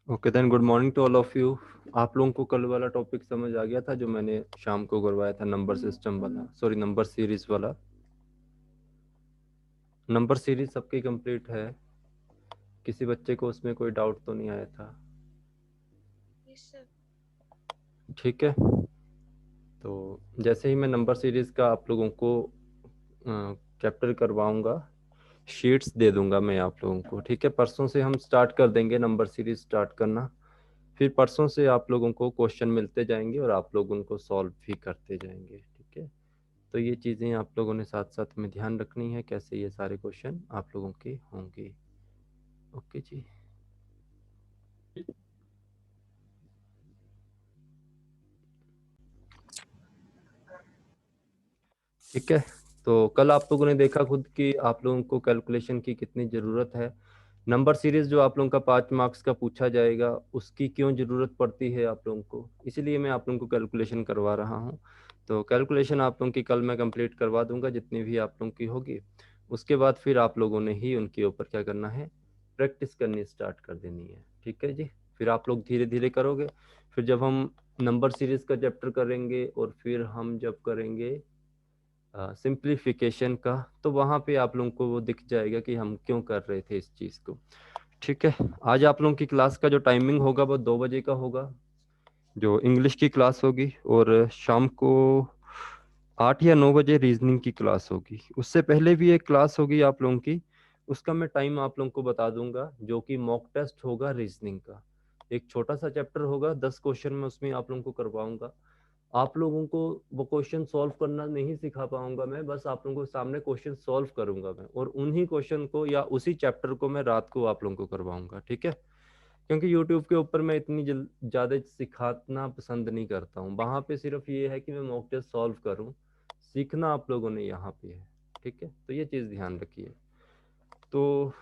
Okay then, good morning to all of you. आप लोगों को कल वाला टॉपिक समझ आ गया था जो मैंने शाम को करवाया था, नंबर सिस्टम वाला, सॉरी नंबर सीरीज वाला। नंबर सीरीज सबकी कंप्लीट है? किसी बच्चे को उसमें कोई डाउट तो नहीं आया था? ठीक है, तो जैसे ही मैं नंबर सीरीज का आप लोगों को चैप्टर करवाऊंगा, शीट्स दे दूंगा मैं आप लोगों को। ठीक है, परसों से हम स्टार्ट कर देंगे नंबर सीरीज स्टार्ट करना। फिर परसों से आप लोगों को क्वेश्चन मिलते जाएंगे और आप लोग उनको सॉल्व भी करते जाएंगे। ठीक है, तो ये चीज़ें आप लोगों ने साथ साथ में ध्यान रखनी है, कैसे ये सारे क्वेश्चन आप लोगों के होंगे। ओके जी। ठीक है, तो कल आप लोगों ने देखा खुद कि आप लोगों को कैलकुलेशन की कितनी ज़रूरत है। नंबर सीरीज जो आप लोगों का 5 मार्क्स का पूछा जाएगा, उसकी क्यों ज़रूरत पड़ती है आप लोगों को, इसीलिए मैं आप लोगों को कैलकुलेशन करवा रहा हूँ। तो कैलकुलेशन आप लोगों की कल मैं कंप्लीट करवा दूंगा, जितनी भी आप लोगों की होगी। उसके बाद फिर आप लोगों ने ही उनके ऊपर क्या करना है, प्रैक्टिस करनी स्टार्ट कर देनी है। ठीक है जी, फिर आप लोग धीरे धीरे करोगे। फिर जब हम नंबर सीरीज का चैप्टर करेंगे और फिर हम जब करेंगे सिंप्लीफिकेशन का, तो वहाँ पे आप लोगों को वो दिख जाएगा कि हम क्यों कर रहे थे इस चीज़ को। ठीक है, आज आप लोगों की क्लास का जो टाइमिंग होगा वो 2 बजे का होगा, जो इंग्लिश की क्लास होगी, और शाम को 8 या 9 बजे रीजनिंग की क्लास होगी। उससे पहले भी एक क्लास होगी आप लोगों की, उसका मैं टाइम आप लोगों को बता दूंगा, जो कि मॉक टेस्ट होगा रीजनिंग का। एक छोटा सा चैप्टर होगा, 10 क्वेश्चन में उसमें आप लोगों को करवाऊंगा। आप लोगों को वो क्वेश्चन सॉल्व करना नहीं सिखा पाऊंगा मैं, बस आप लोगों के सामने क्वेश्चन सॉल्व करूंगा मैं, और उन्हीं क्वेश्चन को या उसी चैप्टर को मैं रात को आप लोगों को करवाऊंगा। ठीक है, क्योंकि यूट्यूब के ऊपर मैं इतनी ज़्यादा सिखाना पसंद नहीं करता हूँ। वहाँ पे सिर्फ ये है कि मैं मॉक टेस्ट सॉल्व करूँ, सीखना आप लोगों ने यहाँ पे है। ठीक है, तो ये चीज़ ध्यान रखिए। तो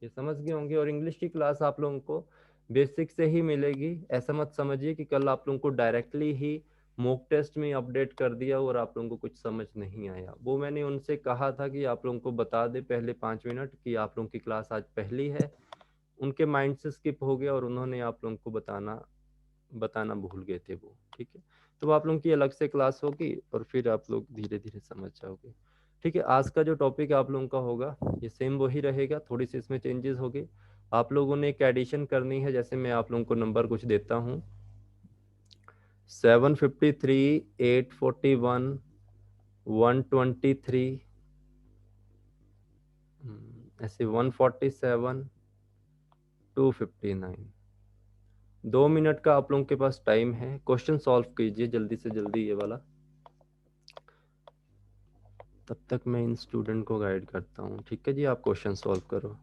ये समझ गए होंगे। और इंग्लिश की क्लास आप लोगों को बेसिक से ही मिलेगी, ऐसा मत समझिए कि कल आप लोगों को डायरेक्टली ही मॉक टेस्ट में अपडेट कर दिया और आप लोगों को कुछ समझ नहीं आया। वो मैंने उनसे कहा था कि आप लोगों को बता दे पहले 5 मिनट कि आप लोगों की क्लास आज पहली है। उनके माइंड से स्किप हो गया और उन्होंने आप लोगों को बताना बताना भूल गए थे वो। ठीक है, तो आप लोगों की अलग से क्लास होगी और फिर आप लोग धीरे धीरे समझ जाओगे। ठीक है, आज का जो टॉपिक आप लोगों का होगा ये सेम वही रहेगा, थोड़ी सी इसमें चेंजेस होगी। आप लोगों ने एक एडिशन करनी है। जैसे मैं आप लोगों को नंबर कुछ देता हूँ, 753, 841, 123, ऐसे 147, 259। 2 मिनट का आप लोगों के पास टाइम है। क्वेश्चन सॉल्व कीजिए जल्दी से जल्दी ये वाला, तब तक मैं इन स्टूडेंट को गाइड करता हूँ। ठीक है जी, आप क्वेश्चन सॉल्व करो।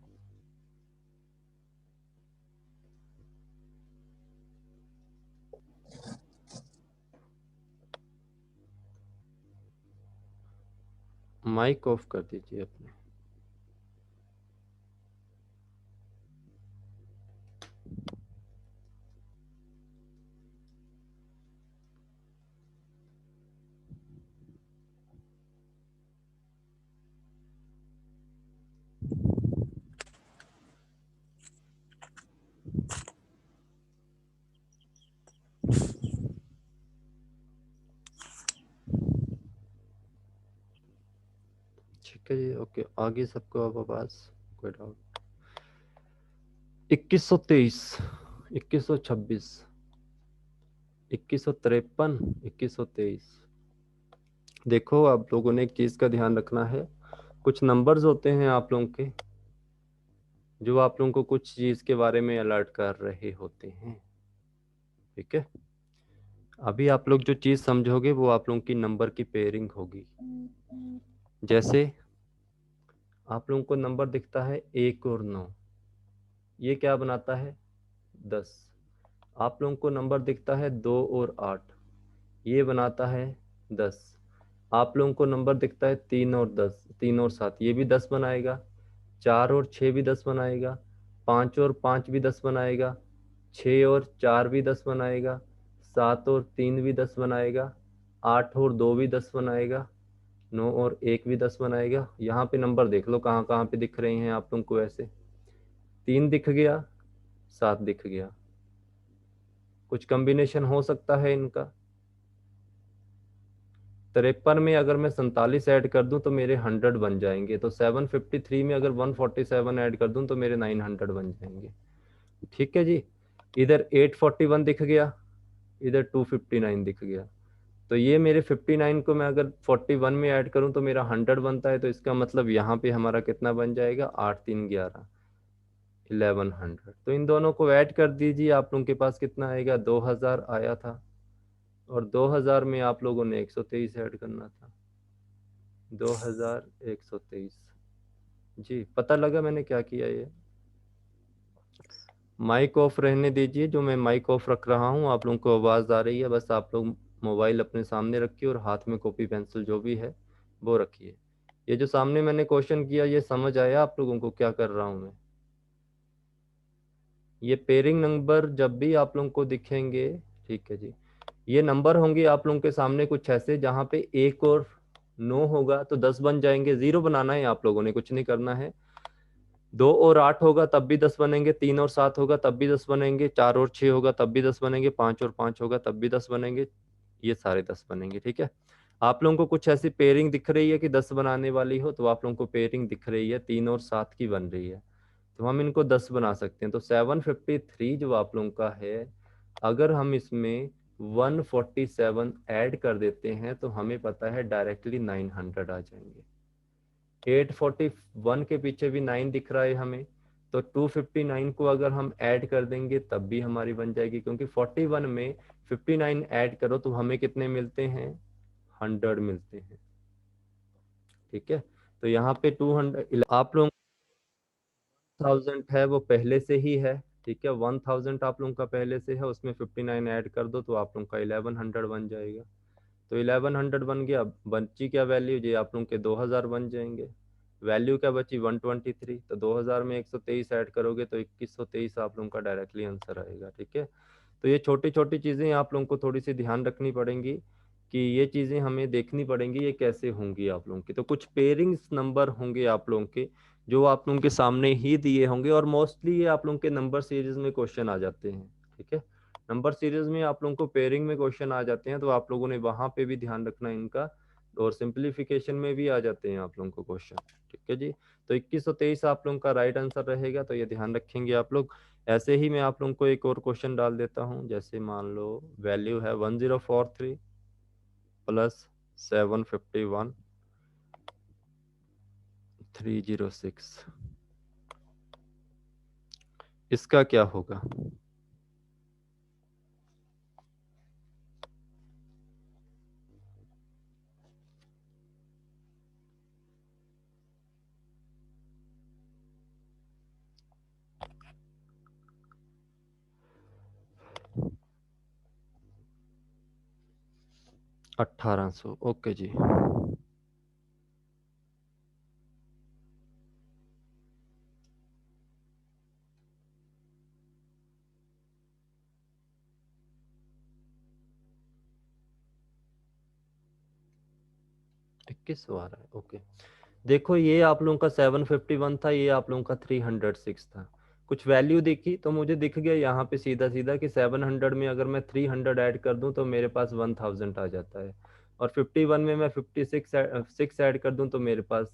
माइक ऑफ कर दीजिए अपने। ठीक है जी, ओके। आगे सबको अब आवाज, कोई डाउट? 2123, 2126, 2153, 2123। देखो, आप लोगों ने एक चीज का ध्यान रखना है, कुछ नंबर्स होते हैं आप लोगों के जो आप लोगों को कुछ चीज के बारे में अलर्ट कर रहे होते हैं। ठीक है, अभी आप लोग जो चीज समझोगे वो आप लोगों की नंबर की पेयरिंग होगी। जैसे आप लोगों को नंबर दिखता है 1 और 9, ये क्या बनाता है? 10। आप लोगों को नंबर दिखता है 2 और 8, ये बनाता है 10। आप लोगों को नंबर दिखता है 3 और 10, 3 और 7, ये भी 10 बनाएगा। 4 और 6 भी 10 बनाएगा। 5 और 5 भी 10 बनाएगा। 6 और 4 भी 10 बनाएगा। 7 और 3 भी 10 बनाएगा। 8 और 2 भी 10 बनाएगा। 9 और 1 भी 10 बनाएगा। यहाँ पे नंबर देख लो कहाँ कहाँ पे दिख रहे हैं आप लोगों को। ऐसे 3 दिख गया, 7 दिख गया, कुछ कॉम्बिनेशन हो सकता है इनका। 53 में अगर मैं 47 ऐड कर दूं तो मेरे 100 बन जाएंगे, तो 753 में अगर 147 ऐड कर दूं तो मेरे 900 बन जाएंगे। ठीक है जी। इधर 841 दिख गया, इधर 259 दिख गया। तो ये मेरे 59 को मैं अगर 41 में ऐड करूं तो मेरा 100 बनता है, तो इसका मतलब यहाँ पे हमारा कितना बन जाएगा, 8 3 11, 1100। तो इन दोनों को ऐड कर दीजिए, आप लोगों के पास कितना आएगा, 2000 आया था, और 2000 में आप लोगों ने 123 ऐड करना था, 2123। जी पता लगा मैंने क्या किया ये। माइक ऑफ रहने दीजिए, जो मैं माइक ऑफ रख रहा हूँ, आप लोगों को आवाज़ आ रही है, बस आप लोग मोबाइल अपने सामने रखिए और हाथ में कॉपी पेंसिल जो भी है वो रखिए। ये जो सामने मैंने क्वेश्चन किया, ये समझ आया आप लोगों को क्या कर रहा हूँ मैं? ये पेयरिंग नंबर जब भी आप लोगों को दिखेंगे, ठीक है जी, ये नंबर होंगे आप लोगों के सामने कुछ ऐसे, जहाँ पे 1 और 9 होगा तो 10 बन जाएंगे, 0 बनाना है आप लोगों ने, कुछ नहीं करना है। 2 और 8 होगा तब भी 10 बनेंगे, 3 और 7 होगा तब भी 10 बनेंगे, 4 और 6 होगा तब भी 10 बनेंगे, 5 और 5 होगा तब भी 10 बनेंगे, ये सारे 10 बनेंगे। ठीक है। आप लोगों को कुछ ऐसी पेयरिंग दिख रही है कि 10 बनाने वाली हो, तो आप लोगों को पेयरिंग दिख रही है 3 और 7 की बन रही है, तो हम इनको 10 बना सकते हैं। तो 753 जो आप लोगों का है, अगर हम इसमें 147 ऐड कर देते हैं तो हमें पता है डायरेक्टली 900 आ जाएंगे। 841 के पीछे भी 9 दिख रहा है हमें, तो 259 को अगर हम ऐड कर देंगे तब भी हमारी बन जाएगी, क्योंकि 41 में 59 ऐड करो तो हमें कितने मिलते हैं, 100 मिलते हैं। ठीक है। तो यहाँ पे 200 आप लोग 1000 है वो पहले से ही है। ठीक है, 1000 आप लोगों का पहले से है, उसमें 59 ऐड कर दो तो आप लोगों का 1100 बन जाएगा। तो 1100 बन गया, बची क्या वैल्यू जी, आप लोगों के 2000 बन जाएंगे। वैल्यू क्या बची, 123। तो 2000 में 123 ऐड करोगे तो 2123 आप लोगों का डायरेक्टली आंसर आएगा। ठीक है। तो ये छोटी छोटी चीज़ें आप लोगों को थोड़ी सी ध्यान रखनी पड़ेंगी, कि ये चीज़ें हमें देखनी पड़ेंगी ये कैसे होंगी आप लोगों की। तो कुछ पेयरिंग्स नंबर होंगे आप लोगों के, जो आप लोगों के सामने ही दिए होंगे, और मोस्टली ये आप लोगों के नंबर सीरीज में क्वेश्चन आ जाते हैं। ठीक है, नंबर सीरीज में आप लोगों को पेयरिंग में क्वेश्चन आ जाते हैं, तो आप लोगों ने वहां पे भी ध्यान रखना इनका, और सिंप्लीफिकेशन में भी आ जाते हैं आप लोगों को क्वेश्चन। ठीक है जी। तो 2123 आप लोगों का राइट आंसर रहेगा, तो ये ध्यान रखेंगे आप लोग। ऐसे ही मैं आप लोगों को एक और क्वेश्चन डाल देता हूँ, जैसे मान लो वैल्यू है 1043 प्लस 751 306, इसका क्या होगा? अट्ठारह सौ, ओके जी। 2100 आ रहा है, ओके। देखो ये आप लोगों का 751 था, ये आप लोगों का 306 था। कुछ वैल्यू दिखी तो मुझे दिख गया यहाँ पे सीधा सीधा कि 700 में अगर मैं 300 ऐड कर दूं तो मेरे पास 1000 आ जाता है, और 51 में मैं 56 ऐड कर दूं तो मेरे पास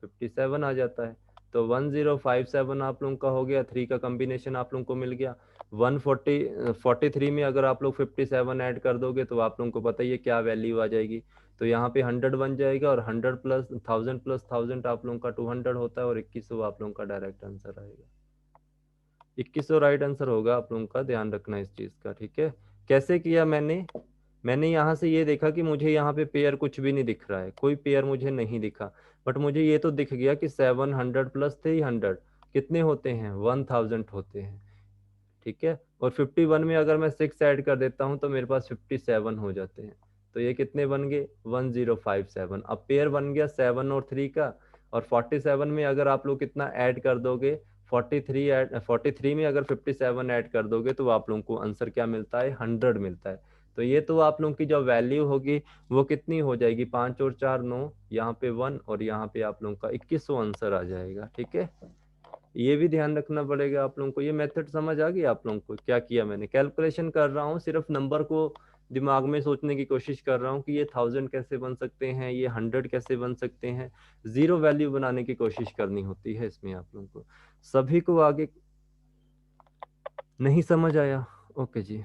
57 आ जाता है। तो 1057 आप लोगों का हो गया, 3 का कॉम्बिनेशन आप लोगों को मिल गया। 43 में अगर आप लोग 57 ऐड कर दोगे तो आप लोगों को पता ही है क्या वैल्यू आ जाएगी। तो यहाँ पे 100 बन जाएगा, और 100 प्लस 1000 आप लोगों का 200 होता है, और 2100 आप लोगों का डायरेक्ट आंसर आएगा। 2100 राइट आंसर होगा आप लोगों का, ध्यान रखना इस चीज का। ठीक है। कैसे किया मैंने यहाँ से ये देखा कि मुझे यहाँ पे पेयर कुछ भी नहीं दिख रहा है, कोई पेयर मुझे नहीं दिखा, बट मुझे ये तो दिख गया कि 700 प्लस 300 कितने होते हैं, 1000 होते हैं। ठीक है। और 51 में अगर मैं 6 ऐड कर देता हूँ तो मेरे पास 57 हो जाते हैं। तो ये कितने बन गए, 1057। अब पेयर बन गया 7 और 3 का। और 47 में अगर आप लोग कितना ऐड कर दोगे, 43 में अगर 57 ऐड कर दोगे तो आप लोगों को आंसर क्या मिलता है, 100 मिलता है। तो ये तो आप लोगों की जो वैल्यू होगी वो कितनी हो जाएगी, 5 और 4 9, यहाँ पे 1, और यहाँ पे आप लोगों का 2100 आंसर आ जाएगा। ठीक है, ये भी ध्यान रखना पड़ेगा आप लोगों को। ये मेथड समझ आ गई आप लोगों को? क्या किया मैंने, कैलकुलेशन कर रहा हूँ, सिर्फ नंबर को दिमाग में सोचने की कोशिश कर रहा हूँ कि ये 1000 कैसे बन सकते हैं, ये 100 कैसे बन सकते हैं। जीरो वैल्यू बनाने की कोशिश करनी होती है इसमें आप लोगों को। सभी को आगे नहीं समझ आया? ओके जी।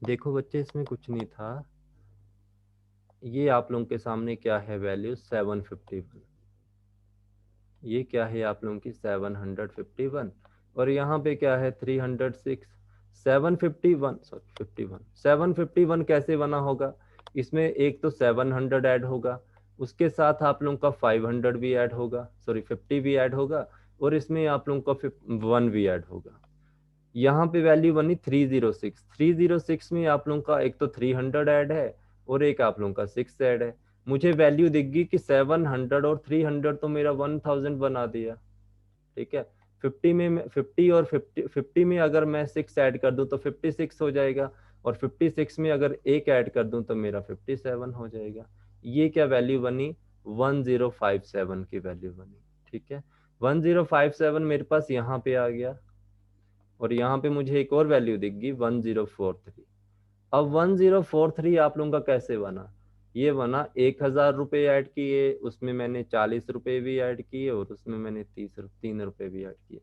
देखो बच्चे, इसमें कुछ नहीं था। ये आप लोगों के सामने क्या है, वैल्यू 751। ये क्या है आप लोगों की 751। और यहाँ पे क्या है 306। 751, सॉरी 51, 751 कैसे बना होगा? इसमें एक तो 700 ऐड होगा, उसके साथ आप लोगों का 500 भी ऐड होगा, सॉरी 50 भी ऐड होगा, और इसमें आप लोगों का 1 भी ऐड होगा। यहाँ पे वैल्यू बनी 306। 306 में आप लोगों का एक तो 300 ऐड है और एक आप लोगों का 6 ऐड है। मुझे वैल्यू दिख गई कि 700 और 300 तो मेरा 1000 बना दिया। ठीक है, 50 में 50 और 50 में अगर मैं 6 ऐड कर दूं तो 56 हो जाएगा, और 56 में अगर एक ऐड कर दूं तो मेरा 57 हो जाएगा। ये क्या वैल्यू बनी? 1057 की वैल्यू बनी। ठीक है, 1057 मेरे पास यहाँ पे आ गया, और यहाँ पे मुझे एक और वैल्यू दिख गई 1043। अब 1043 आप लोगों का कैसे बना? ये बना 1000 रुपये ऐड किए, उसमें मैंने 40 रुपये भी ऐड किए, और उसमें मैंने 3 रुपये भी ऐड किए।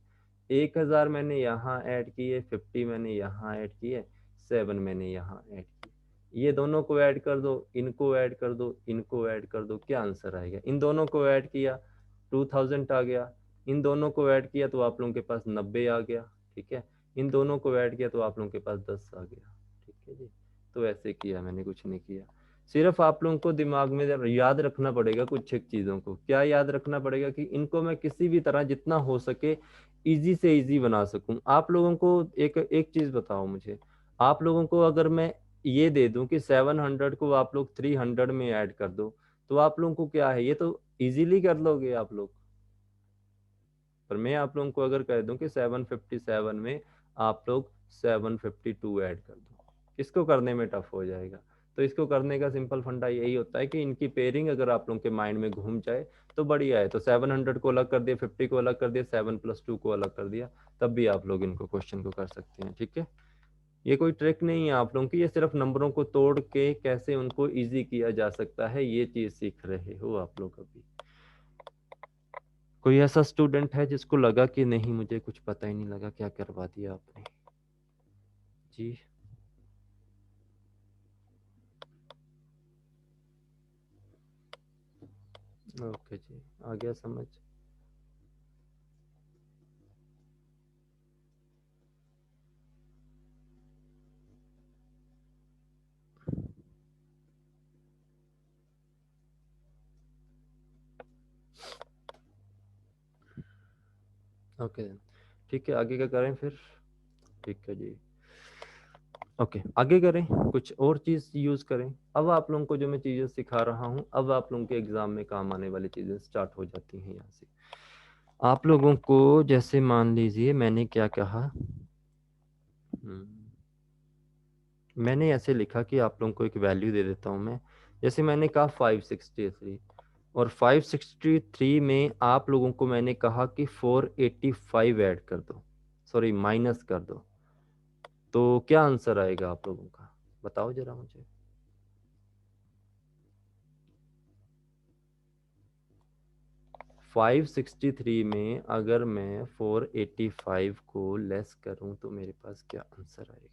1000 मैंने यहाँ ऐड किए, 50 मैंने यहाँ ऐड किए, 7 मैंने यहाँ ऐड किए। ये दोनों को ऐड कर दो, इनको ऐड कर दो, इनको ऐड कर दो, क्या आंसर आएगा? इन दोनों को ऐड किया 2000 आ गया, इन दोनों को ऐड किया तो आप लोगों के पास 90 आ गया। ठीक है, इन दोनों को ऐड किया तो आप लोगों के पास 10 आ गया। ठीक है जी, तो ऐसे किया मैंने, कुछ नहीं किया। सिर्फ आप लोगों को दिमाग में याद रखना पड़ेगा कुछ एक चीजों को। क्या याद रखना पड़ेगा? कि इनको मैं किसी भी तरह जितना हो सके इजी से इजी बना सकूं। आप लोगों को एक एक चीज बताओ मुझे, आप लोगों को अगर मैं ये दे दूं कि 700 को आप लोग 300 में ऐड कर दो, तो आप लोगों को क्या है, ये तो इजीली कर लोगे आप लोग। पर मैं आप लोगों को अगर कह दूं कि 757 में आप लोग 752 ऐड कर दो, इसको करने में टफ हो जाएगा। तो इसको करने का सिंपल फंडा यही होता है कि इनकी पेयरिंग अगर आप लोगों के माइंड में घूम जाए तो बढ़िया है। तो 700 को अलग कर दिया, 50 को अलग कर दिया, 7+2 को अलग कर दिया, तब भी आप लोग इनको क्वेश्चन को कर सकते हैं। ठीक है, ये कोई ट्रिक नहीं है आप लोगों की, ये सिर्फ नंबरों को तोड़ के कैसे उनको ईजी किया जा सकता है, ये चीज सीख रहे हो आप लोग अभी। कोई ऐसा स्टूडेंट है जिसको लगा कि नहीं मुझे कुछ पता ही नहीं लगा, क्या करवा दिया आपने जी? ओके जी, आ गया समझ। ओके, ठीक है, आगे क्या करें फिर? ठीक है जी, ओके आगे करें, कुछ और चीज यूज करें। अब आप लोगों को जो मैं चीजें सिखा रहा हूँ, अब आप लोगों के एग्जाम में काम आने वाली चीजें स्टार्ट हो जाती हैं यहाँ से। आप लोगों को जैसे मान लीजिए मैंने क्या कहा, मैंने ऐसे लिखा कि आप लोगों को एक वैल्यू दे देता हूं मैं। जैसे मैंने कहा 563, और 563 में आप लोगों को मैंने कहा कि 485 ऐड कर दो, सॉरी माइनस कर दो, तो क्या आंसर आएगा आप लोगों का? बताओ जरा मुझे। 563 में अगर मैं 485 को लेस करूं तो मेरे पास क्या आंसर आएगा?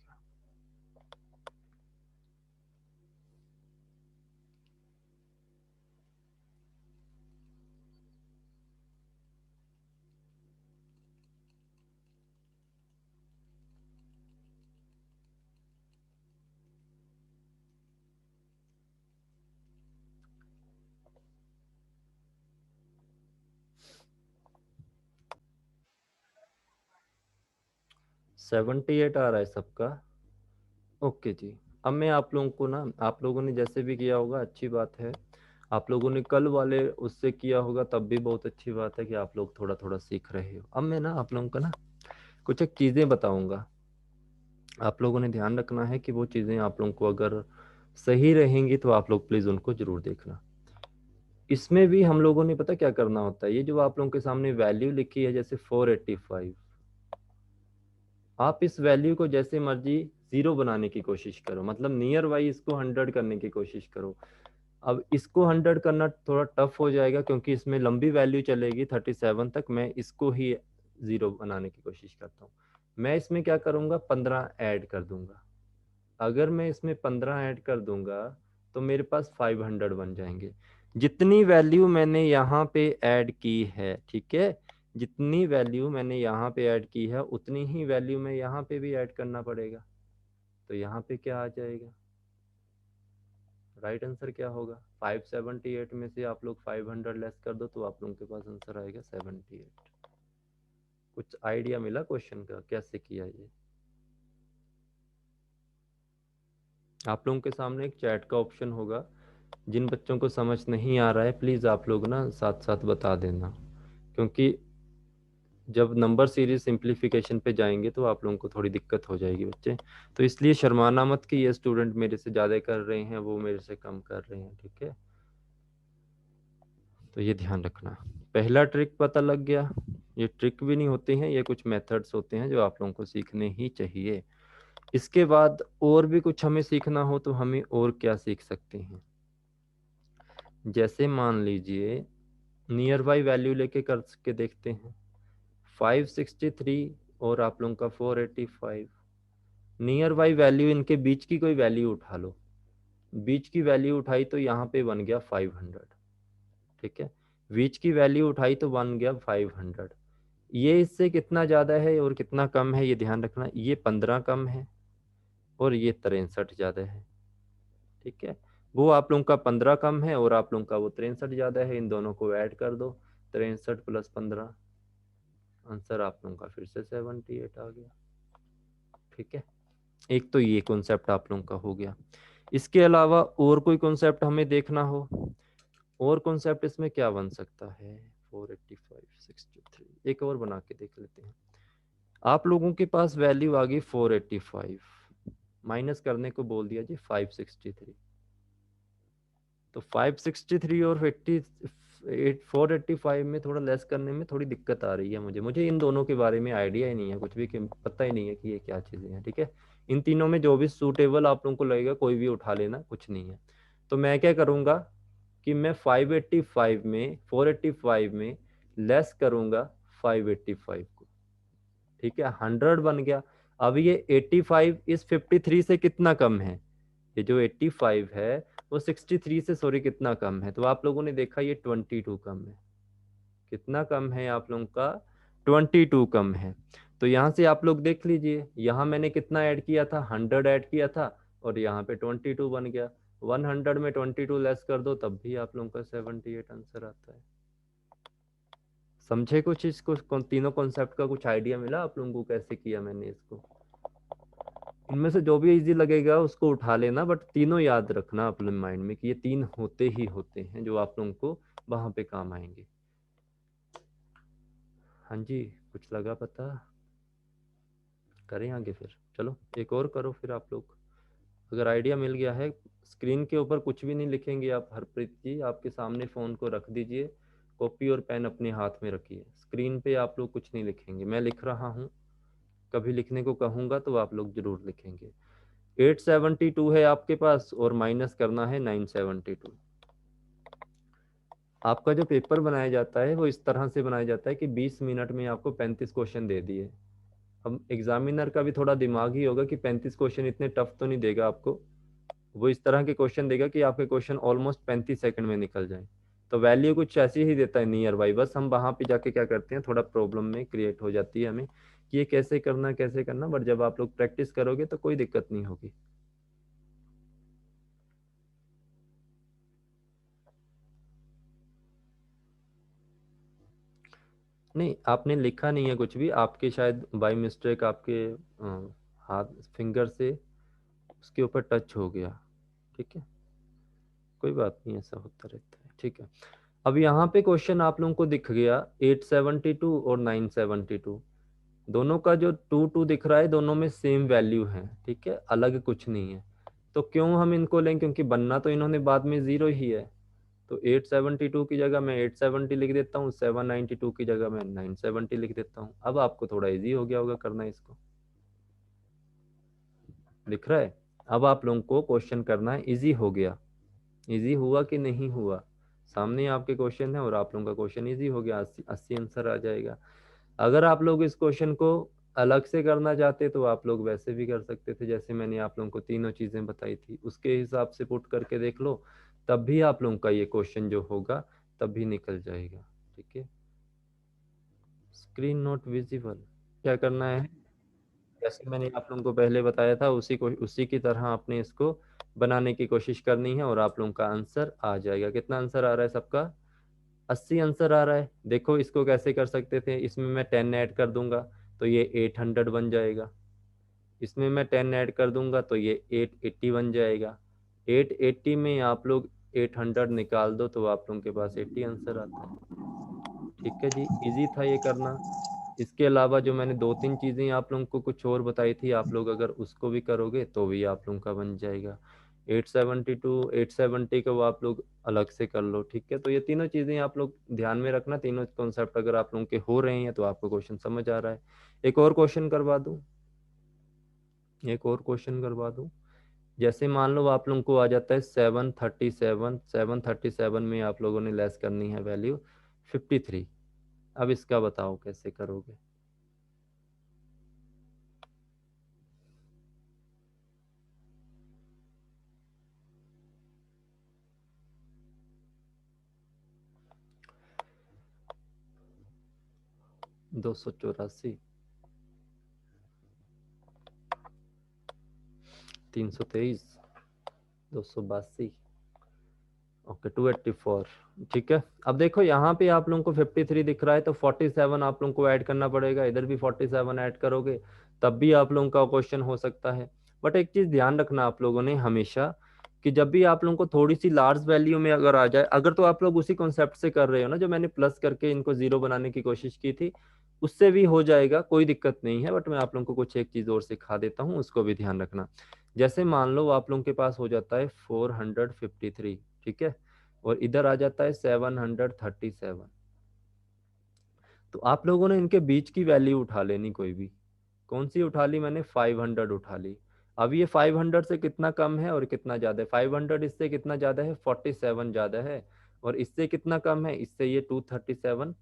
सेवेंटी एट आ रहा है सबका? ओके जी। अब मैं आप लोगों को ना, आप लोगों ने जैसे भी किया होगा अच्छी बात है, आप लोगों ने कल वाले उससे किया होगा तब भी बहुत अच्छी बात है कि आप लोग थोड़ा थोड़ा सीख रहे हो। अब मैं ना आप लोगों को ना कुछ एक चीज़ें बताऊंगा, आप लोगों ने ध्यान रखना है कि वो चीज़ें आप लोगों को अगर सही रहेंगी तो आप लोग प्लीज़ उनको जरूर देखना। इसमें भी हम लोगों ने पता क्या करना होता है, ये जो आप लोगों के सामने वैल्यू लिखी है जैसे 485, आप इस वैल्यू को जैसे मर्जी जीरो बनाने की कोशिश करो, मतलब नियर बाई इसको 100 करने की कोशिश करो। अब इसको 100 करना थोड़ा टफ हो जाएगा क्योंकि इसमें लंबी वैल्यू चलेगी 37 तक, मैं इसको ही जीरो बनाने की कोशिश करता हूँ। मैं इसमें क्या करूंगा, 15 ऐड कर दूंगा। अगर मैं इसमें 15 ऐड कर दूंगा तो मेरे पास 500 बन जाएंगे। जितनी वैल्यू मैंने यहाँ पे ऐड की है, ठीक है, जितनी वैल्यू मैंने यहाँ पे ऐड की है उतनी ही वैल्यू मैं यहाँ पे भी ऐड करना पड़ेगा। तो यहाँ पे क्या आ जाएगा, राइट आंसर क्या होगा, 578 में से आप लोग 500 लेस कर दो तो आप लोगों के पास आंसर आएगा 78। कुछ आइडिया मिला क्वेश्चन का कैसे किया ये? आप लोगों के सामने एक चैट का ऑप्शन होगा, जिन बच्चों को समझ नहीं आ रहा है प्लीज आप लोग ना साथ साथ बता देना, क्योंकि जब नंबर सीरीज सिंप्लीफिकेशन पे जाएंगे तो आप लोगों को थोड़ी दिक्कत हो जाएगी बच्चे। तो इसलिए शर्माना मत कि ये स्टूडेंट मेरे से ज्यादा कर रहे हैं, वो मेरे से कम कर रहे हैं, ठीक है। तो ये ध्यान रखना। पहला ट्रिक पता लग गया, ये ट्रिक भी नहीं होते हैं, ये कुछ मेथड्स होते हैं जो आप लोगों को सीखने ही चाहिए। इसके बाद और भी कुछ हमें सीखना हो तो हमें और क्या सीख सकते हैं, जैसे मान लीजिए नियर बाई वैल्यू लेके कर के देखते हैं। 563 और आप लोगों का 485, नियर बाई वैल्यू इनके बीच की कोई वैल्यू उठा लो, बीच की वैल्यू उठाई तो यहाँ पे बन गया 500, ठीक है, बीच की वैल्यू उठाई तो बन गया 500। ये इससे कितना ज्यादा है और कितना कम है ये ध्यान रखना, ये 15 कम है और ये 63 ज्यादा है, ठीक है। वो आप लोगों का 15 कम है और आप लोगों का वो 63 ज्यादा है, इन दोनों को ऐड कर दो, 63 प्लस 15, आंसर आप लोगों का फिर से 78 आ गया, ठीक है। एक तो ये कॉन्सेप्ट आप लोगों का हो गया। इसके अलावा और कोई कॉन्सेप्ट हमें देखना हो, और कॉन्सेप्ट इसमें क्या बन सकता है, 485 63, एक और बना के देख लेते हैं। आप लोगों के पास वैल्यू आ गई 485, माइनस करने को बोल दिया जी 563, तो 563 और 485 में थोड़ा लेस करने में थोड़ी दिक्कत आ रही है मुझे इन दोनों के बारे में आइडिया ही नहीं है, कुछ भी पता ही नहीं है कि ये क्या चीज़ें हैं, ठीक है। इन तीनों में जो भी सूटेबल आप लोगों को लगेगा कोई भी उठा लेना, कुछ नहीं है। तो मैं क्या करूँगा कि मैं 585 में 485 में लेस करूँगा 585 को, ठीक है, 100 बन गया। अब ये 85 इस 53 से कितना कम है, ये जो 85 है वो 63 से सॉरी कितना कम है, तो आप लोगों ने देखा ये 22 कम है। कितना कम है आप लोगों का, 22 कम है। तो यहाँ से आप लोग देख लीजिए, यहाँ मैंने कितना ऐड किया था, 100 ऐड किया था और यहाँ पे 22 बन गया। 100 में 22 लेस कर दो तब भी आप लोगों का 78 आंसर आता है। समझे कुछ इसको, तीनों कॉन्सेप्ट का कुछ आइडिया मिला आप लोगों को कैसे किया मैंने इसको? इनमें से जो भी इजी लगेगा उसको उठा लेना, बट तीनों याद रखना अपने माइंड में कि ये तीन होते ही होते हैं जो आप लोगों को वहां पे काम आएंगे। हाँ जी, कुछ लगा पता? करें आगे फिर, चलो एक और करो फिर आप लोग, अगर आइडिया मिल गया है। स्क्रीन के ऊपर कुछ भी नहीं लिखेंगे आप, हरप्रीत जी आपके सामने फ़ोन को रख दीजिए, कॉपी और पेन अपने हाथ में रखिए, स्क्रीन पे आप लोग कुछ नहीं लिखेंगे, मैं लिख रहा हूँ, कभी लिखने को कहूँगा तो आप लोग जरूर लिखेंगे। 872 है आपके पास और माइनस करना है 972। आपका जो पेपर बनाया जाता है वो इस तरह से बनाया जाता है कि 20 मिनट में आपको 35 क्वेश्चन दे दिए। अब एग्जामिनर का भी थोड़ा दिमाग ही होगा कि 35 क्वेश्चन इतने टफ तो नहीं देगा आपको, वो इस तरह के क्वेश्चन देगा कि आपके क्वेश्चन ऑलमोस्ट 35 सेकंड में निकल जाए। तो वैल्यू कुछ ऐसी ही देता है नियर बाई, बस हम वहां पे जाके क्या करते हैं, थोड़ा प्रॉब्लम में क्रिएट हो जाती है हमें कि ये कैसे करना, बट जब आप लोग प्रैक्टिस करोगे तो कोई दिक्कत नहीं होगी। नहीं, आपने लिखा नहीं है कुछ भी, आपके शायद बाय मिस्टेक आपके हाथ फिंगर से उसके ऊपर टच हो गया, ठीक है, कोई बात नहीं, ऐसा होता रहता है, ठीक है। अब यहाँ पे क्वेश्चन आप लोगों को दिख गया 872 और 972, दोनों का जो 2 दिख रहा है दोनों में सेम वैल्यू है, ठीक है, अलग कुछ नहीं है। तो क्यों हम इनको लें, क्योंकि बनना तो इन्होंने बाद में जीरो ही है, तो 872 की जगह मैं 870 लिख देता हूँ, 792 की जगह मैं 970 लिख देता हूँ। अब आपको थोड़ा इजी हो गया होगा करना इसको, लिख रहा है। अब आप लोगों को क्वेश्चन करना है, इजी हो गया, इजी हुआ कि नहीं हुआ? सामने आपके क्वेश्चन है और आप लोगों का क्वेश्चन इजी हो गया, 80 आंसर आ जाएगा। अगर आप लोग इस क्वेश्चन को अलग से करना चाहते तो आप लोग वैसे भी कर सकते थे, जैसे मैंने आप लोगों को तीनों चीजें बताई थी, उसके हिसाब से पुट करके देख लो, तब भी आप लोगों का ये क्वेश्चन जो होगा तब भी निकल जाएगा। ठीक है, स्क्रीन नॉट विजिबल, क्या करना है, जैसे मैंने आप लोगों को पहले बताया था उसी की तरह आपने इसको बनाने की कोशिश करनी है और आप लोगों का आंसर आ जाएगा। कितना आंसर आ रहा है सबका? 80 आंसर आ रहा है। देखो इसको कैसे कर सकते थे, इसमें मैं 10 ऐड कर दूंगा तो ये 800 बन जाएगा, इसमें मैं 10 ऐड कर दूंगा तो ये 880 बन जाएगा। 880 में आप लोग 800 निकाल दो तो आप लोगों के पास 80 आंसर आता है। ठीक है जी, इजी था ये करना। इसके अलावा जो मैंने दो तीन चीजें आप लोगों को कुछ और बताई थी, आप लोग अगर उसको भी करोगे तो भी आप लोगों का बन जाएगा। 870 को आप लोग अलग से कर लो। ठीक है, तो ये तीनों चीजें आप लोग ध्यान में रखना, तीनों कॉन्सेप्ट अगर आप लोगों के हो रहे हैं तो आपको क्वेश्चन समझ आ रहा है। एक और क्वेश्चन करवा दूं, एक और क्वेश्चन करवा दूं। जैसे मान लो आप लोगों को आ जाता है 737 में आप लोगों ने लेस करनी है वैल्यू 53। अब इसका बताओ कैसे करोगे? दो सौ चौरासी, 323, 282, ओके 284। ठीक है, अब देखो यहाँ पे आप लोगों को 53 दिख रहा है तो 47 आप लोगों को ऐड करना पड़ेगा, इधर भी 47 ऐड करोगे तब भी आप लोगों का क्वेश्चन हो सकता है। बट एक चीज ध्यान रखना आप लोगों ने हमेशा, कि जब भी आप लोगों को थोड़ी सी लार्ज वैल्यू में अगर आ जाए, अगर तो आप लोग उसी कॉन्सेप्ट से कर रहे हो ना जो मैंने प्लस करके इनको जीरो बनाने की कोशिश की थी, उससे भी हो जाएगा, कोई दिक्कत नहीं है। बट मैं आप लोगों को कुछ एक चीज और सिखा देता हूँ, उसको भी ध्यान रखना। जैसे मान लो आप लोगों के पास हो जाता है 453, ठीक है, और इधर आ जाता है 737, तो आप लोगों ने इनके बीच की वैल्यू उठा लेनी कोई भी। कौन सी उठा ली मैंने? 500 उठा ली। अब ये 500 से कितना कम है और कितना ज्यादा है? 500 इससे कितना ज्यादा है? 47 ज्यादा है। और इससे कितना कम है? इससे ये 237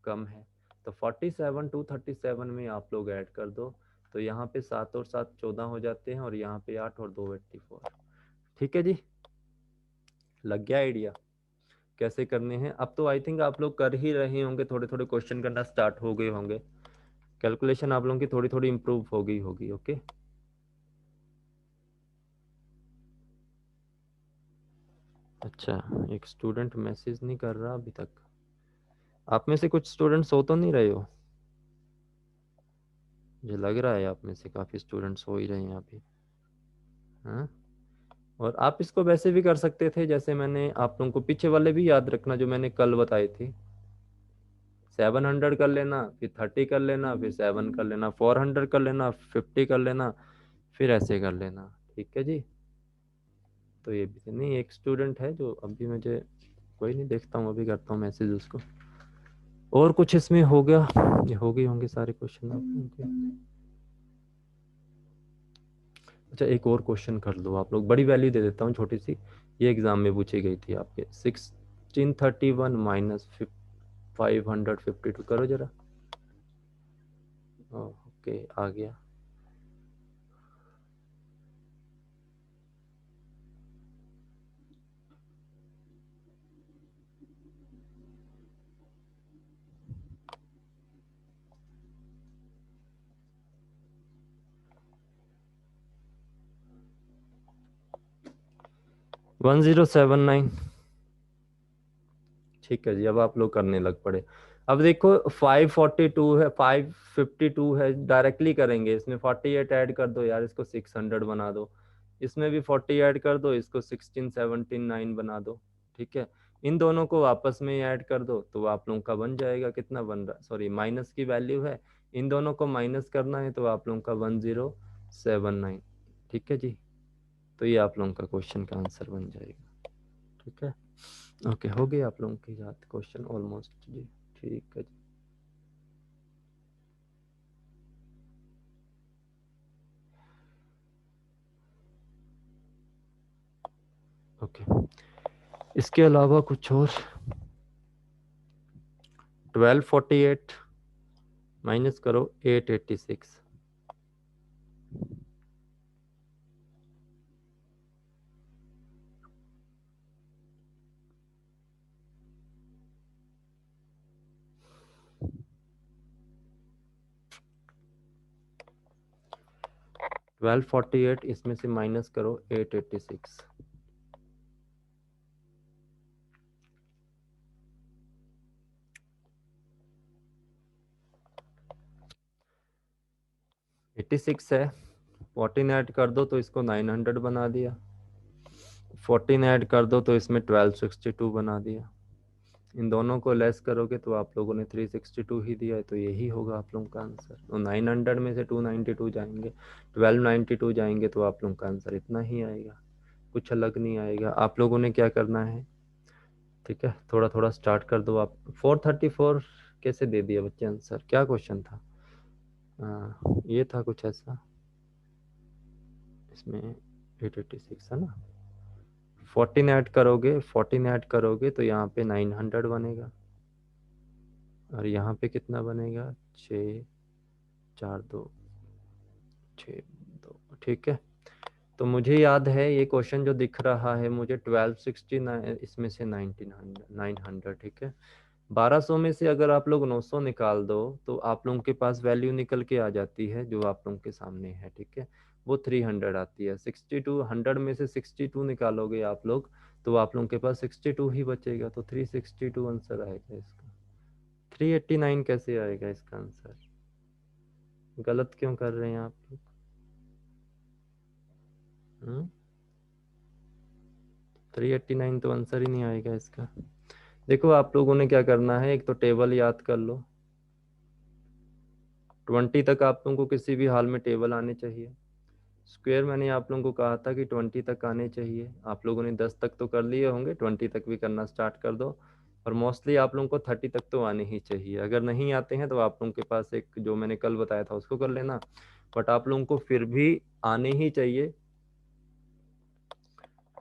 कम है। तो 47 237 में आप लोग ऐड कर दो, तो यहाँ पे 7 और 7 14 हो जाते हैं और यहाँ पे 8 और 2 84। ठीक है जी, लग गया आइडिया कैसे करने हैं? अब तो आई थिंक आप लोग कर ही रहे होंगे, थोड़े थोड़े क्वेश्चन करना स्टार्ट हो गए होंगे, कैलकुलेशन आप लोगों की थोड़ी थोड़ी इंप्रूव हो गई होगी। ओके, अच्छा, एक स्टूडेंट मैसेज नहीं कर रहा अभी तक। आप में से कुछ स्टूडेंट्स हो तो नहीं रहे हो? मुझे लग रहा है आप में से काफी स्टूडेंट्स हो ही रहे हैं अभी। हाँ, और आप इसको वैसे भी कर सकते थे, जैसे मैंने आप लोगों को पीछे वाले भी याद रखना जो मैंने कल बताए थे। 700 कर लेना, फिर 30 कर लेना, फिर 7 कर लेना, 400 कर लेना, 50 कर लेना, फिर ऐसे कर लेना। ठीक है जी, तो ये भी नहीं, एक स्टूडेंट है जो अभी मुझे, कोई नहीं, देखता हूँ अभी करता हूँ मैसेज उसको। और कुछ इसमें हो गया? ये हो गए होंगे सारे क्वेश्चन आप लोगों के। अच्छा, एक और क्वेश्चन कर लो आप लोग, बड़ी वैल्यू दे देता हूँ छोटी सी, ये एग्जाम में पूछी गई थी आपके। 1631 माइनस 552 करो जरा। ओके, आ गया। वन 1079। ठीक है जी, अब आप लोग करने लग पड़े। अब देखो 542 है, 552 है, डायरेक्टली करेंगे। इसमें 48 ऐड कर दो यार, इसको 600 बना दो। इसमें भी 40 ऐड कर दो, इसको 1679 बना दो। ठीक है, इन दोनों को आपस में ऐड कर दो तो आप लोगों का बन जाएगा, कितना बन रहा, सॉरी माइनस की वैल्यू है, इन दोनों को माइनस करना है तो आप लोगों का 1079। ठीक है जी, तो ये आप लोगों का क्वेश्चन का आंसर बन जाएगा। ठीक है, ओके, हो गई आप लोगों की याद क्वेश्चन ऑलमोस्ट जी। ठीक है जी, ओके। इसके अलावा कुछ और, 1248 माइनस करो 886, ट्वेल्व फोर्टी एट इसमें से माइनस करो 886, एट्टी सिक्स है, 14 ऐड कर दो तो इसको 900 बना दिया, 14 ऐड कर दो तो इसमें 1262 बना दिया। इन दोनों को लेस करोगे तो आप लोगों ने 362 ही दिया है, तो यही होगा आप लोगों का आंसर। तो 900 में से 292 जाएंगे, 1292 जाएंगे, तो आप लोगों का आंसर इतना ही आएगा, कुछ अलग नहीं आएगा। आप लोगों ने क्या करना है, ठीक है, थोड़ा थोड़ा स्टार्ट कर दो। आप 434 कैसे दे दिया बच्चे आंसर, क्या क्वेश्चन था? ये था कुछ ऐसा, इसमें 886 है ना, 14 ऐड करोगे तो यहाँ पे 900 बनेगा, और यहाँ पे कितना बनेगा, 64262, ठीक है। तो मुझे याद है ये क्वेश्चन जो दिख रहा है मुझे 1269, इसमें से 900, ठीक है। 1200 में से अगर आप लोग 900 निकाल दो तो आप लोगों के पास वैल्यू निकल के आ जाती है जो आप लोगों के सामने है, ठीक है, वो 300 आती है। 62, 100 में से 62 निकालोगे आप लोग तो आप लोगों के पास 62 ही बचेगा, तो 362 आंसर आएगा इसका। 389 कैसे आएगा इसका आंसर? गलत क्यों कर रहे हैं आप लोग? 389 तो आंसर ही नहीं आएगा इसका। देखो आप लोगों ने क्या करना है, एक तो टेबल याद कर लो, 20 तक आप लोगों को किसी भी हाल में टेबल आने चाहिए। स्क्वायर मैंने आप लोगों को कहा था कि 20 तक आने चाहिए, आप लोगों ने 10 तक तो कर लिए होंगे, 20 तक भी करना स्टार्ट कर दो। और मोस्टली आप लोगों को 30 तक तो आने ही चाहिए। अगर नहीं आते हैं तो आप लोगों के पास एक जो मैंने कल बताया था उसको कर लेना, बट आप लोगों को फिर भी आने ही चाहिए।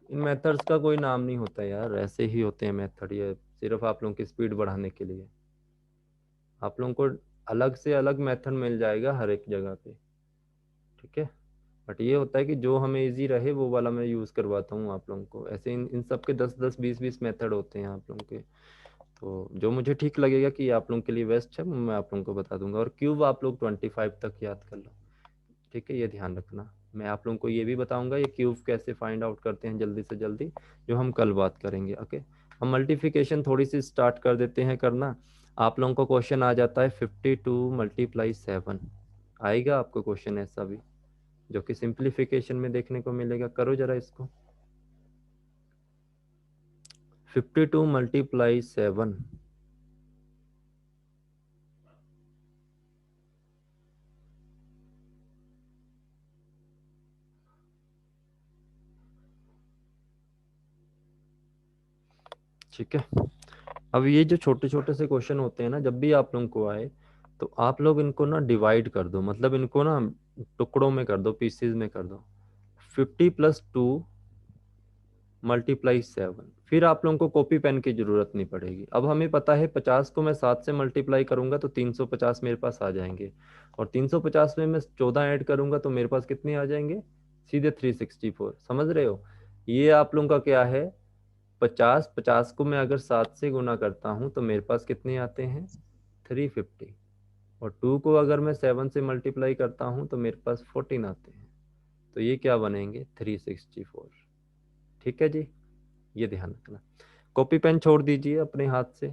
इन मेथड्स का कोई नाम नहीं होता यार, ऐसे ही होते हैं मेथड, ये सिर्फ आप लोगों की स्पीड बढ़ाने के लिए। आप लोगों को अलग से अलग मेथड मिल जाएगा हर एक जगह पे, ठीक है। बट ये होता है कि जो हमें इजी रहे वो वाला मैं यूज़ करवाता हूँ आप लोगों को। ऐसे इन सब के 10-10 20-20 मेथड होते हैं आप लोगों के, तो जो मुझे ठीक लगेगा कि आप लोगों के लिए बेस्ट है मैं आप लोगों को बता दूंगा। और क्यूब आप लोग 25 तक याद कर लो, ठीक है, ये ध्यान रखना। मैं आप लोगों को ये भी बताऊंगा ये क्यूब कैसे फाइंड आउट करते हैं जल्दी से जल्दी, जो हम कल बात करेंगे, ओके। हम मल्टीप्लिकेशन थोड़ी सी स्टार्ट कर देते हैं करना। आप लोगों को क्वेश्चन आ जाता है 52 मल्टीप्लाई 7, आएगा आपको क्वेश्चन ऐसा भी जो कि सिंप्लीफिकेशन में देखने को मिलेगा। करो जरा इसको, 52 मल्टीप्लाई 7, ठीक है। अब ये जो छोटे छोटे से क्वेश्चन होते हैं ना, जब भी आप लोगों को आए तो आप लोग इनको ना डिवाइड कर दो, मतलब इनको ना टुकड़ों में कर दो, पीसेज में कर दो। 50+2 मल्टीप्लाई 7, फिर आप लोगों को कॉपी पेन की जरूरत नहीं पड़ेगी। अब हमें पता है 50 को मैं 7 से मल्टीप्लाई करूंगा तो 350 मेरे पास आ जाएंगे, और 350 में मैं 14 ऐड करूंगा तो मेरे पास कितने आ जाएंगे, सीधे 364। समझ रहे हो? ये आप लोगों का क्या है, 50 को मैं अगर 7 से गुना करता हूँ तो मेरे पास कितने आते हैं, 350। और 2 को अगर मैं 7 से मल्टीप्लाई करता हूँ तो मेरे पास 14 आते हैं, तो ये क्या बनेंगे, 364। ठीक है जी, ये ध्यान रखना। कॉपी पेन छोड़ दीजिए अपने हाथ से,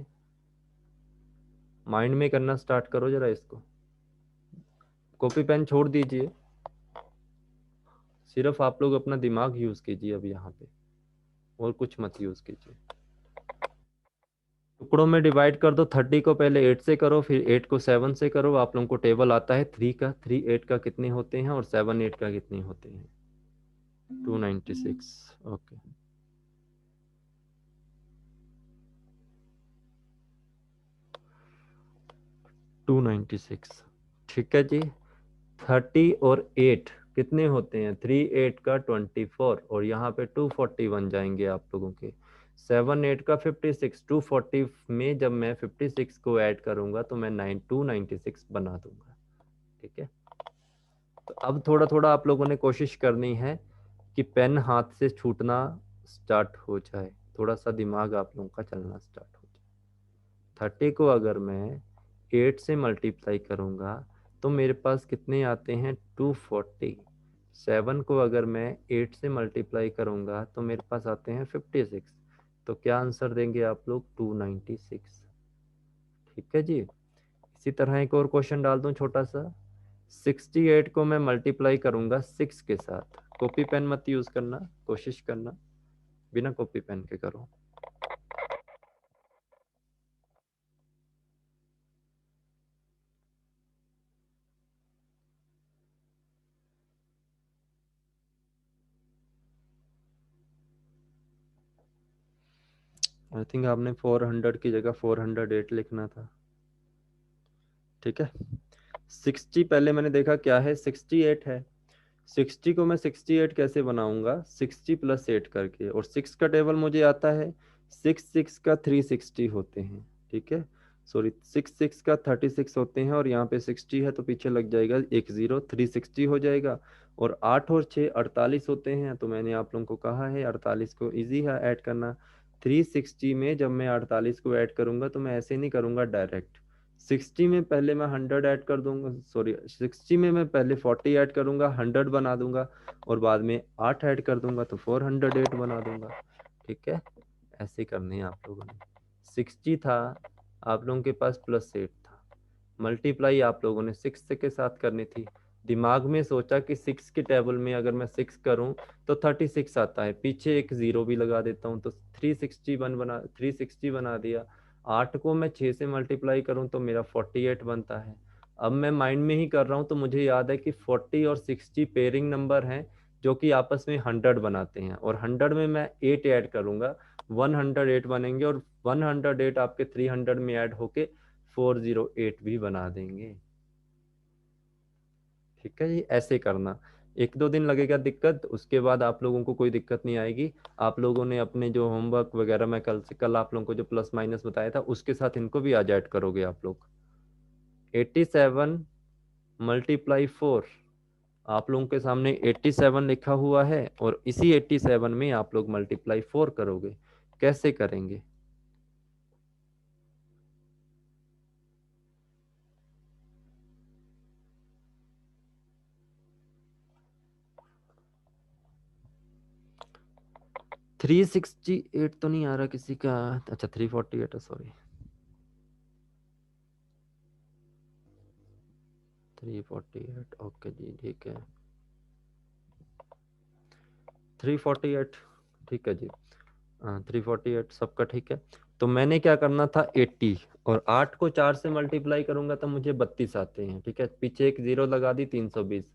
माइंड में करना स्टार्ट करो जरा इसको। कॉपी पेन छोड़ दीजिए, सिर्फ आप लोग अपना दिमाग यूज कीजिए अब यहाँ पे, और कुछ मत यूज कीजिए। टुकड़ों में डिवाइड कर दो, 30 को पहले 8 से करो, फिर 8 को 7 से करो। आप लोगों को टेबल आता है 3 का, 3 8 का कितने होते हैं और 7 8 का कितने होते हैं, 296, ओके। 296। ठीक है जी। 30 और 8 कितने होते हैं? 3 8 का 24 और यहाँ पे 240 बन जाएंगे आप लोगों के। 7 8 का 56। 240 में जब मैं 56 को ऐड करूंगा तो मैं 296 बना दूंगा। ठीक है। तो अब थोड़ा थोड़ा आप लोगों ने कोशिश करनी है कि पेन हाथ से छूटना स्टार्ट हो जाए, थोड़ा सा दिमाग आप लोगों का चलना स्टार्ट हो जाए। 30 को अगर मैं 8 से मल्टीप्लाई करूंगा तो मेरे पास कितने आते हैं? 240। 7 को अगर मैं 8 से मल्टीप्लाई करूंगा तो मेरे पास आते हैं 56। तो क्या आंसर देंगे आप लोग? 296। ठीक है जी। इसी तरह एक और क्वेश्चन डाल दूं छोटा सा। 68 को मैं मल्टीप्लाई करूंगा 6 के साथ। कॉपी पेन मत यूज करना, कोशिश करना बिना कॉपी पेन के करो। आई थिंक आपने 400 की जगह 408 लिखना था। ठीक है। 60 पहले मैंने देखा क्या है, 68 है। 60 को मैं 68 कैसे बनाऊंगा? 60 प्लस 8 करके, और 6 का टेबल मुझे आता है। 6 का 360 होते हैं। ठीक है। सॉरी, 6 का 36 होते हैं और यहाँ पे 60 है तो पीछे लग जाएगा एक जीरो, 360 हो जाएगा। और 8 और 6 48 होते हैं, तो मैंने आप लोगों को कहा है 48 को इजी है ऐड करना। 360 में जब मैं 48 को ऐड करूंगा तो मैं ऐसे नहीं करूंगा डायरेक्ट। 60 में पहले मैं 100 ऐड कर दूंगा, सॉरी 60 में मैं पहले 40 ऐड करूंगा, 100 बना दूंगा, और बाद में 8 ऐड कर दूंगा तो 408 बना दूंगा। ठीक है। ऐसे करने हैं आप लोगों ने। 60 था आप लोगों के पास, प्लस 8 था। मल्टीप्लाई आप लोगों ने 6 के साथ करनी थी। दिमाग में सोचा कि 6 के टेबल में अगर मैं 6 करूं तो 36 आता है, पीछे एक जीरो भी लगा देता हूं तो 360 बना दिया। 8 को मैं 6 से मल्टीप्लाई करूं तो मेरा 48 बनता है। अब मैं माइंड में ही कर रहा हूं तो मुझे याद है कि 40 और 60 पेयरिंग नंबर हैं जो कि आपस में 100 बनाते हैं, और 100 में मैं 8 ऐड करूंगा, 108 बनेंगे, और 108 आपके 300 में ऐड होके 408 भी बना देंगे। ठीक है जी। ऐसे करना। एक दो दिन लगेगा दिक्कत, उसके बाद आप लोगों को कोई दिक्कत नहीं आएगी। आप लोगों ने अपने जो होमवर्क वगैरह मैं कल आप लोगों को जो प्लस माइनस बताया था उसके साथ इनको भी आज ऐड करोगे आप लोग। 87 मल्टीप्लाई 4, आप लोगों के सामने 87 लिखा हुआ है, और इसी 87 में आप लोग मल्टीप्लाई 4 करोगे। कैसे करेंगे? 368 तो नहीं आ रहा किसी का? अच्छा 348 है, सॉरी। 348 ओके जी, ठीक है। 348 ठीक है जी। 348 सबका ठीक है। तो मैंने क्या करना था, 80, और 8 को 4 से मल्टीप्लाई करूंगा तो मुझे 32 आते हैं। ठीक है, पीछे एक जीरो लगा दी, 320।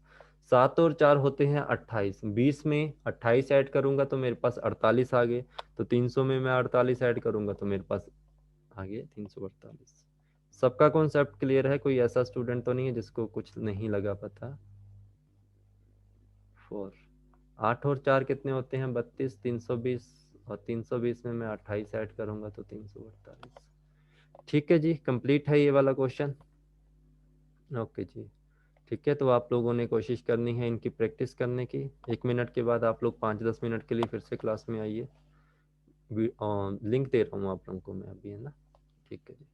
7 और 4 होते हैं 28, 20 में 28 ऐड करूंगा तो मेरे पास 48 आ गए। तो 300 में मैं 48 ऐड करूंगा तो मेरे पास आ गए 348। सबका कॉन्सेप्ट क्लियर है? कोई ऐसा स्टूडेंट तो नहीं है जिसको कुछ नहीं लगा पता? 4, 8 और 4 कितने होते हैं? 32, 320, और 320 में मैं 28 ऐड करूंगा तो 348। ठीक है जी, कंप्लीट है ये वाला क्वेश्चन। ओके जी। ठीक है, तो आप लोगों ने कोशिश करनी है इनकी प्रैक्टिस करने की। 1 मिनट के बाद आप लोग 5-10 मिनट के लिए फिर से क्लास में आइए। लिंक दे रहा हूँ आप लोगों को मैं अभी, है ना? ठीक है जी।